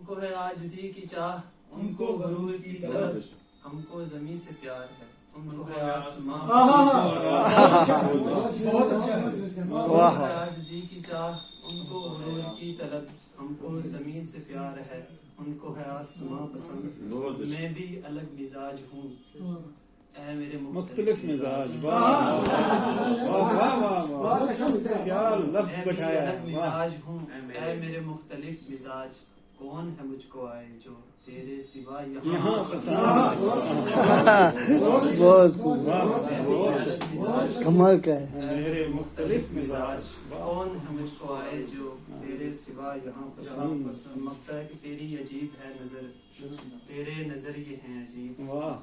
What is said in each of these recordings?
کو ہے आजिज़ी की चाह, उनको गुरूर की तलब, हमको ज़मीं से प्यार है, उनको है आसमां। बहुत अच्छा आजिज़ी की चाह, उनको गुरूर की तलब, हमको ज़मीं से प्यार है, उनको है आसमां पसंद। मैं भी अलग मिजाज हूँ, ऐ मेरे मुख्तलिफ मिजाज। वाह क्या लफ्ज मैं भी बैठाया अलग है, मिजाज हूँ, ऐ मेरे मुख्तलिफ मिजाज, कौन है मुझको आए जो तेरे सिवा यहाँ यहाँ पसंद। बहुत खूब, मिजाज, कमाल का है। मेरे मुख्तलिफ मिजाज। कौन है मुझको आए जो तेरे सिवा यहाँ पसंद। मकता है कि तेरी अजीब है नजर, तेरे नजरिए हैं अजीब। वाह,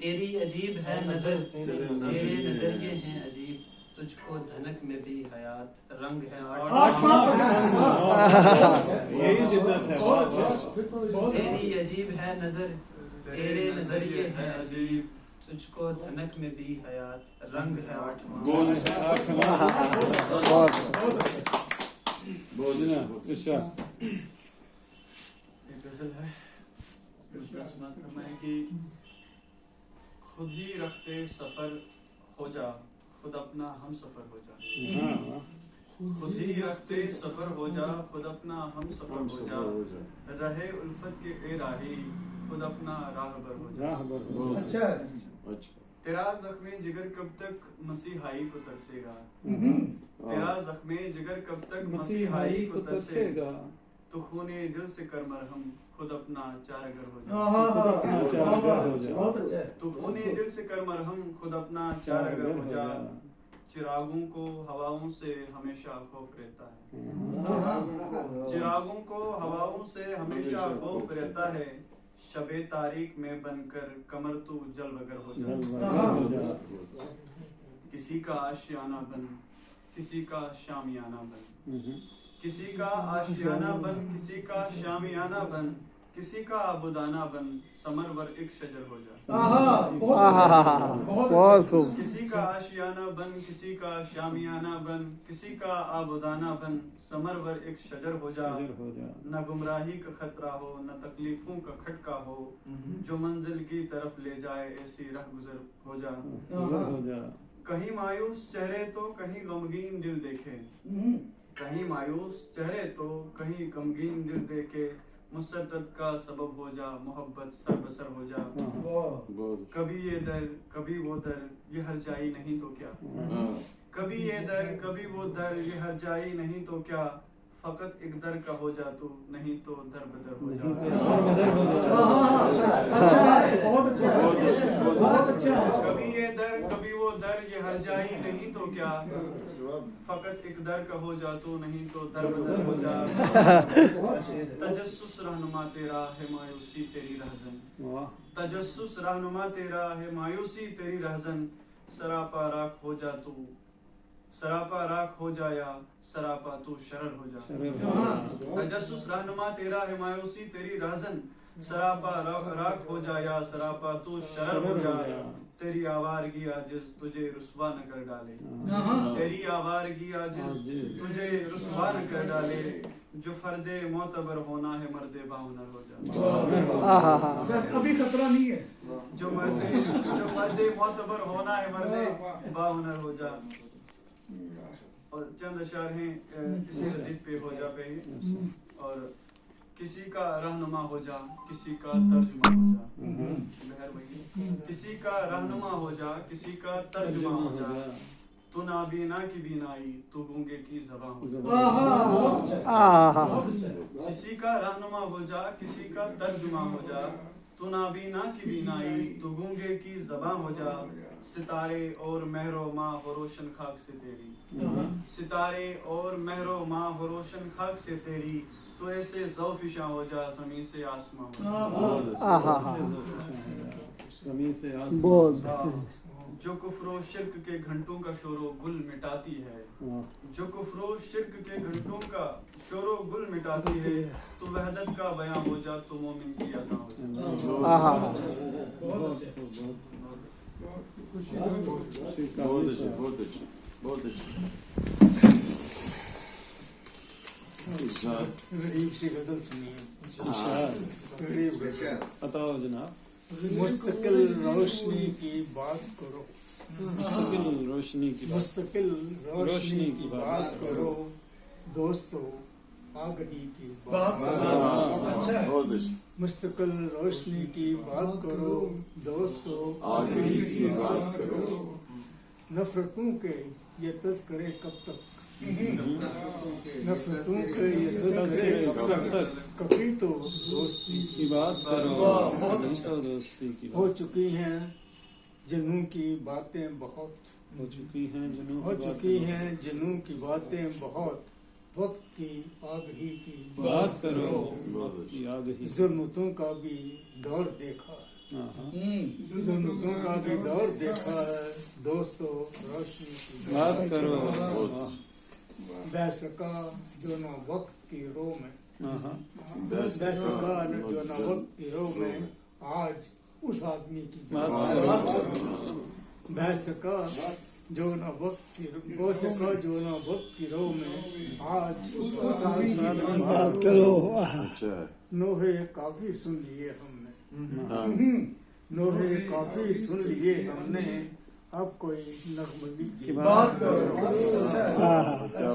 तेरी अजीब है नजर, तेरे नजरिए हैं अजीब, तुझको धनक में भी हयात, रंग है यही जिद्दत है। तेरी अजीब है नजर, तेरे नजरिए हैं अजीब, तुझको धनक में भी हयात, रंग है आठवां। एक गजल है फरमाए कि खुद ही रखते सफर हो जा, खुद अपना हम सफर हो जा। खुद ही रखते सफर हो जा, खुद अपना हम सफर हो जा, रहे उल्फत के ए राही, खुद अपना राहबर हो जा। अच्छा तेरा जख्मे जिगर कब तक मसीहाई को तरसेगा, तेरा जख्मे जिगर कब तक मसीहाई को तरसेगा, तो खूने दिल से कर मरहम, खुद अपना चारागर हो जा। बहुत अच्छा है। तो खूने दिल से कर मरहम, खुद अपना चारागर हो जा। चिरागों को हवाओं से हमेशा खौफ रहता है, चिरागों को हवाओं से हमेशा खौफ रहता है, शबे तारीख में बनकर कमर तू जल बगर हो जा। किसी का आशियाना बन, किसी का शामियाना बन, किसी का आशियाना बन, किसी का शामियाना बन, किसी का आबुदाना बन, समरवर एक शजर हो जा। बहुत खूब। किसी का आशियाना बन, किसी का शामियाना बन, किसी का आबुदाना बन, समरवर एक शजर हो जा। न गुमराही का खतरा हो, न तकलीफों का खटका हो, जो मंजिल की तरफ ले जाए ऐसी राह गुजर हो जा। कहीं मायूस चेहरे तो कहीं गमगीन दिल देखे, कहीं मायूस चेहरे तो कहीं गमगीन दिल देखे, मुसद्दत का सबब हो जा, मोहब्बत सर बसर हो जा। कभी ये दर कभी वो दर, ये हर जाई नहीं तो क्या, कभी ये दर कभी वो दर, ये हर जाई नहीं तो क्या, फकत एक दर का हो जा तू, नहीं तो दर बदर हो जा। बहुत अच्छा है। कभी ये दर कभी वो दर, ये हर जाई नहीं तो क्या, फकत एक दर का हो जा तू, नहीं तो दर बदर हो जा। तजस्सुस रहनुमा तेरा है मायूसी तेरी रहजन, तजस्सुस रहनुमा तेरा है मायूसी तेरी रहजन, सरापा राख हो जा तू, सरापा राख हो जाया, सरापा तू शरर हो जा। तजस्सुस रहनुमा तेरा है मायूसी तेरी रहजन, सरापा राख हो जाया, सरापा तू शरर हो जा। तेरी आवारगी आजिज़ तुझे रुस्वा न कर डाले, तेरी आवारगी आजिज़ तुझे रुस्वा न कर डाले, जो फर्दे मोतबर होना है मर्दे बाहुनर हो जा। अभी खतरा नहीं है। जो मर्दे मोतबर होना है मर्दे बाहुनर हो जा। और चंद अशार हैं इसी हदीस पे हो जा पे, और किसी का रहनुमा हो जा, किसी का तर्जुमा हो जा। बहर वही, किसी का रहनुमा हो जा, किसी का तर्जुमा हो जा, तू नाबीना की बीनाई, तू गूंगे की ज़बां हो जा। किसी का रहनुमा हो जा, किसी का तर्जुमा हो जा, तू नाबीना की बीनाई, तू गूंगे की ज़बां हो जा। सितारे और महरो माँ हो रोशन खाक से तेरी, सितारे और महरो माँ हो रोशन खाक से तेरी, तो ऐसे ज़ौफ़िशा हो जा, ज़मीन से आसमां हो जा। जो कुफ्रो शिर्क के घंटों का शोरो गुल मिटाती है, जो कुफ्रो शिर्क के घंटों का शोरो गुल मिटाती है, तो वहदत का बयां हो जा, तो मोमिन की अज़ां हो जा। एक सी गजल सुनिए। बताओ जनाब। मुस्तकिल रोशनी की बात करो, मुस्तकिल रोशनी की बात। मुस्तकिल रोशनी की बात करो दोस्तों, आगही की बात करो। मुस्तकिल रोशनी की बात करो दोस्तों, आगही की बात करो। नफरतों के ये तस्करे कब तक, नफरतों के ये तस्करे कब तक, कभी तो दोस्ती की बात करो, तो दोस्ती की हो बात चुकी हैं जनू की बातें बहुत, हो चुकी हैं जनू हो चुकी हैं जनू की बातें बहुत। वक्त की आगही की बात करो, याद ही। जुल्मतों का भी दौर देखा है, हाँ, हाँ। जुल्मतों का भी दौर देखा है दोस्तों, रोशनी की बात करो। बह सका जो ना वक्त की रो में, हाँ, हाँ। बह सका जो ना वक्त की रो में, आज उस आदमी की बात करो। बह सका जो ना वक्त की, बह सका जो ना वक्त की रो में, आज उस आदमी की बात करो। नोहे काफी सुन लिए हमने, नोहे काफी सुन लिए हमने, अब कोई नगमगी की बात करो।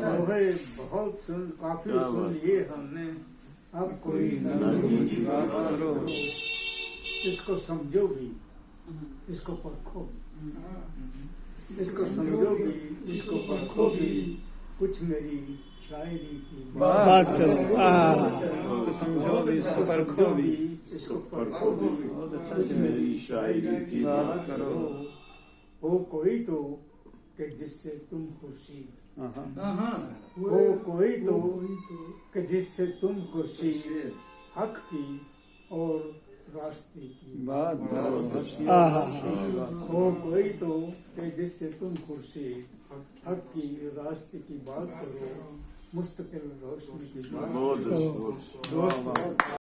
नोहे बहुत सुन, काफी सुन लिए हमने, अब कोई नगमगी की बात करो। इसको समझो भी, इसको परखो भी, इसको समझो भी, इसको परखो भी, कुछ मेरी शायरी की बात करो। इसको समझो भी, इसको परखो भी, इसको परखो भी, बहुत अच्छा कुछ से मेरी शायरी की बात बात करो। करो। हो कोई तो कि जिससे तुम खुर्शीद, हाँ, हाँ। हो कोई तो कि जिससे तुम खुर्शीद, हक की और रास्ते की बात करो। हो कोई तो कि जिससे तुम खुर्शीद, हक की रास्ते की बात करो। मुस्तकिल रोशनी की बात करो दोस्तों।